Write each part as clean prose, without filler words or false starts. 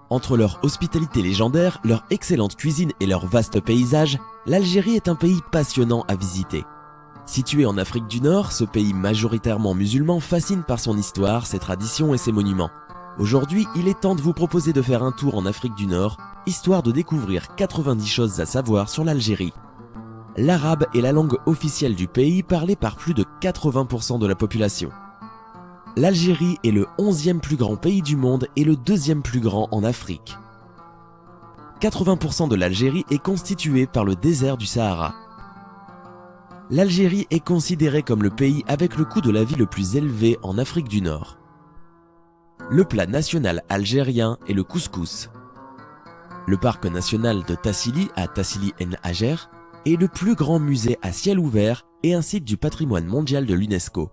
Entre leur hospitalité légendaire, leur excellente cuisine et leur vaste paysage, l'Algérie est un pays passionnant à visiter. Situé en Afrique du Nord, ce pays majoritairement musulman fascine par son histoire, ses traditions et ses monuments. Aujourd'hui, il est temps de vous proposer de faire un tour en Afrique du Nord, histoire de découvrir 90 choses à savoir sur l'Algérie. L'arabe est la langue officielle du pays, parlée par plus de 80% de la population. L'Algérie est le 11e plus grand pays du monde et le 2e plus grand en Afrique. 80% de l'Algérie est constituée par le désert du Sahara. L'Algérie est considérée comme le pays avec le coût de la vie le plus élevé en Afrique du Nord. Le plat national algérien est le couscous. Le parc national de Tassili à Tassili en Ager est le plus grand musée à ciel ouvert et un site du patrimoine mondial de l'UNESCO.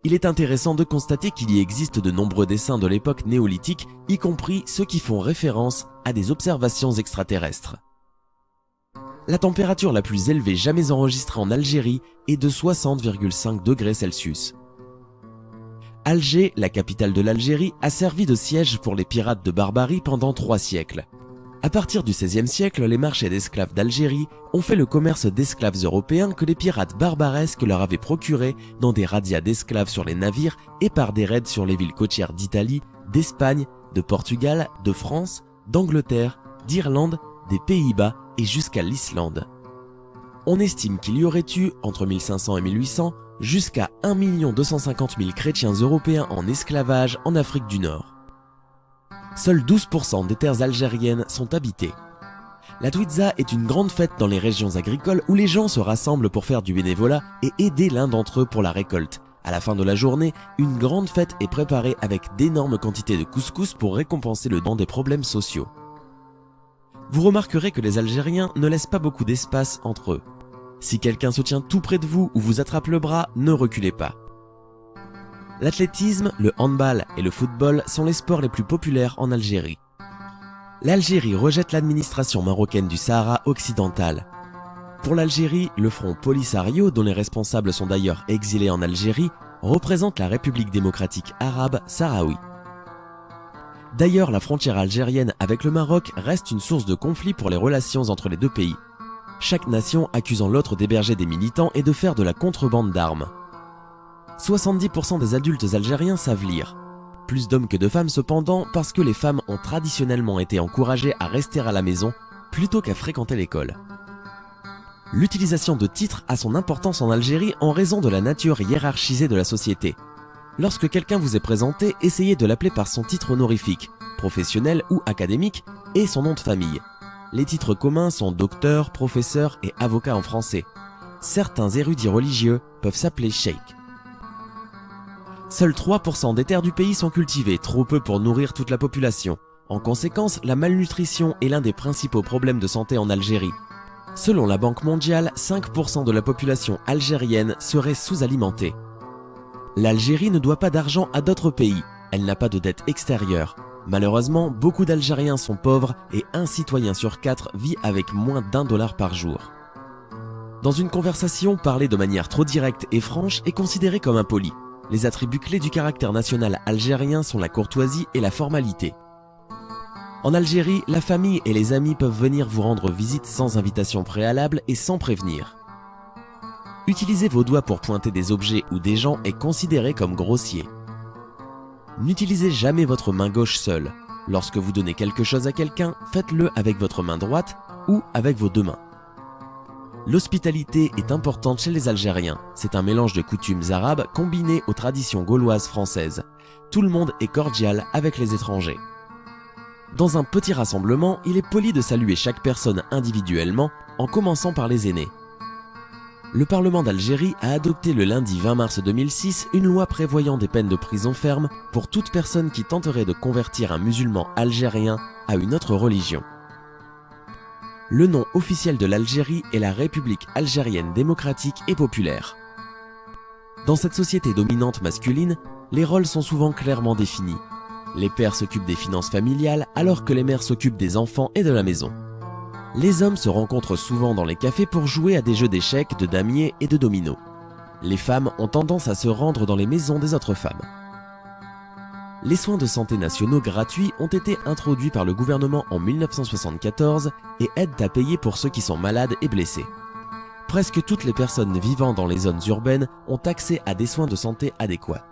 Il est intéressant de constater qu'il y existe de nombreux dessins de l'époque néolithique, y compris ceux qui font référence à des observations extraterrestres. La température la plus élevée jamais enregistrée en Algérie est de 60,5 degrés Celsius. Alger, la capitale de l'Algérie, a servi de siège pour les pirates de Barbarie pendant 3 siècles. À partir du XVIe siècle, les marchés d'esclaves d'Algérie ont fait le commerce d'esclaves européens que les pirates barbaresques leur avaient procuré dans des razzias d'esclaves sur les navires et par des raids sur les villes côtières d'Italie, d'Espagne, de Portugal, de France, d'Angleterre, d'Irlande, des Pays-Bas et jusqu'à l'Islande. On estime qu'il y aurait eu, entre 1500 et 1800, jusqu'à 1 250 000 chrétiens européens en esclavage en Afrique du Nord. Seuls 12% des terres algériennes sont habitées. La Twidza est une grande fête dans les régions agricoles où les gens se rassemblent pour faire du bénévolat et aider l'un d'entre eux pour la récolte. À la fin de la journée, une grande fête est préparée avec d'énormes quantités de couscous pour récompenser le don des problèmes sociaux. Vous remarquerez que les Algériens ne laissent pas beaucoup d'espace entre eux. Si quelqu'un se tient tout près de vous ou vous attrape le bras, ne reculez pas. L'athlétisme, le handball et le football sont les sports les plus populaires en Algérie. L'Algérie rejette l'administration marocaine du Sahara occidental. Pour l'Algérie, le front Polisario, dont les responsables sont d'ailleurs exilés en Algérie, représente la République démocratique arabe sahraoui. D'ailleurs, la frontière algérienne avec le Maroc reste une source de conflit pour les relations entre les deux pays. Chaque nation accusant l'autre d'héberger des militants et de faire de la contrebande d'armes. 70% des adultes algériens savent lire. Plus d'hommes que de femmes cependant, parce que les femmes ont traditionnellement été encouragées à rester à la maison plutôt qu'à fréquenter l'école. L'utilisation de titres a son importance en Algérie en raison de la nature hiérarchisée de la société. Lorsque quelqu'un vous est présenté, essayez de l'appeler par son titre honorifique, professionnel ou académique, et son nom de famille. Les titres communs sont docteur, professeur et avocat en français. Certains érudits religieux peuvent s'appeler cheikh. Seuls 3% des terres du pays sont cultivées, trop peu pour nourrir toute la population. En conséquence, la malnutrition est l'un des principaux problèmes de santé en Algérie. Selon la Banque mondiale, 5% de la population algérienne serait sous-alimentée. L'Algérie ne doit pas d'argent à d'autres pays, elle n'a pas de dette extérieure. Malheureusement, beaucoup d'Algériens sont pauvres et un citoyen sur 4 vit avec moins d'1 $ par jour. Dans une conversation, parler de manière trop directe et franche est considéré comme impoli. Les attributs clés du caractère national algérien sont la courtoisie et la formalité. En Algérie, la famille et les amis peuvent venir vous rendre visite sans invitation préalable et sans prévenir. Utiliser vos doigts pour pointer des objets ou des gens est considéré comme grossier. N'utilisez jamais votre main gauche seule. Lorsque vous donnez quelque chose à quelqu'un, faites-le avec votre main droite ou avec vos 2 mains. L'hospitalité est importante chez les Algériens. C'est un mélange de coutumes arabes combiné aux traditions gauloises françaises. Tout le monde est cordial avec les étrangers. Dans un petit rassemblement, il est poli de saluer chaque personne individuellement en commençant par les aînés. Le Parlement d'Algérie a adopté le lundi 20 mars 2006 une loi prévoyant des peines de prison ferme pour toute personne qui tenterait de convertir un musulman algérien à une autre religion. Le nom officiel de l'Algérie est la République algérienne démocratique et populaire. Dans cette société dominante masculine, les rôles sont souvent clairement définis. Les pères s'occupent des finances familiales alors que les mères s'occupent des enfants et de la maison. Les hommes se rencontrent souvent dans les cafés pour jouer à des jeux d'échecs, de damier et de dominos. Les femmes ont tendance à se rendre dans les maisons des autres femmes. Les soins de santé nationaux gratuits ont été introduits par le gouvernement en 1974 et aident à payer pour ceux qui sont malades et blessés. Presque toutes les personnes vivant dans les zones urbaines ont accès à des soins de santé adéquats.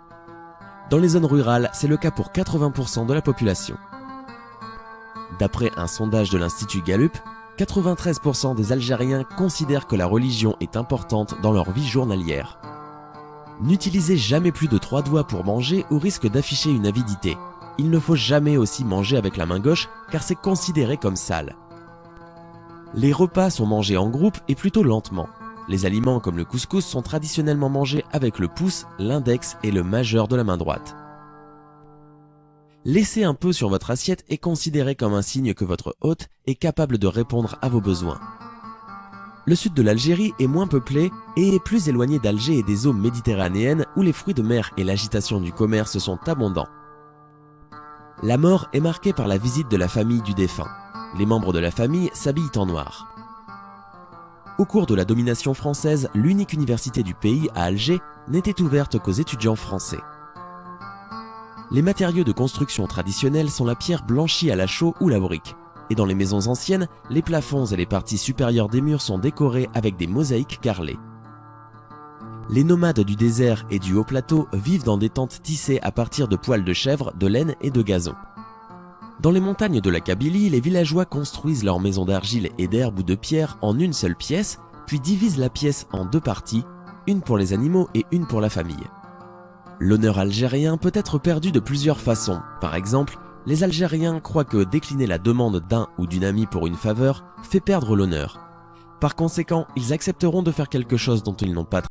Dans les zones rurales, c'est le cas pour 80% de la population. D'après un sondage de l'Institut Gallup, 93% des Algériens considèrent que la religion est importante dans leur vie journalière. N'utilisez jamais plus de 3 doigts pour manger au risque d'afficher une avidité. Il ne faut jamais aussi manger avec la main gauche car c'est considéré comme sale. Les repas sont mangés en groupe et plutôt lentement. Les aliments comme le couscous sont traditionnellement mangés avec le pouce, l'index et le majeur de la main droite. Laisser un peu sur votre assiette est considéré comme un signe que votre hôte est capable de répondre à vos besoins. Le sud de l'Algérie est moins peuplé et est plus éloigné d'Alger et des eaux méditerranéennes où les fruits de mer et l'agitation du commerce sont abondants. La mort est marquée par la visite de la famille du défunt. Les membres de la famille s'habillent en noir. Au cours de la domination française, l'unique université du pays, à Alger, n'était ouverte qu'aux étudiants français. Les matériaux de construction traditionnels sont la pierre blanchie à la chaux ou la brique. Et dans les maisons anciennes, les plafonds et les parties supérieures des murs sont décorés avec des mosaïques carrelées. Les nomades du désert et du haut plateau vivent dans des tentes tissées à partir de poils de chèvre, de laine et de gazon. Dans les montagnes de la Kabylie, les villageois construisent leurs maisons d'argile et d'herbe ou de pierre en une seule pièce, puis divisent la pièce en 2 parties, une pour les animaux et une pour la famille. L'honneur algérien peut être perdu de plusieurs façons. Par exemple, les Algériens croient que décliner la demande d'un ou d'une amie pour une faveur fait perdre l'honneur. Par conséquent, ils accepteront de faire quelque chose dont ils n'ont pas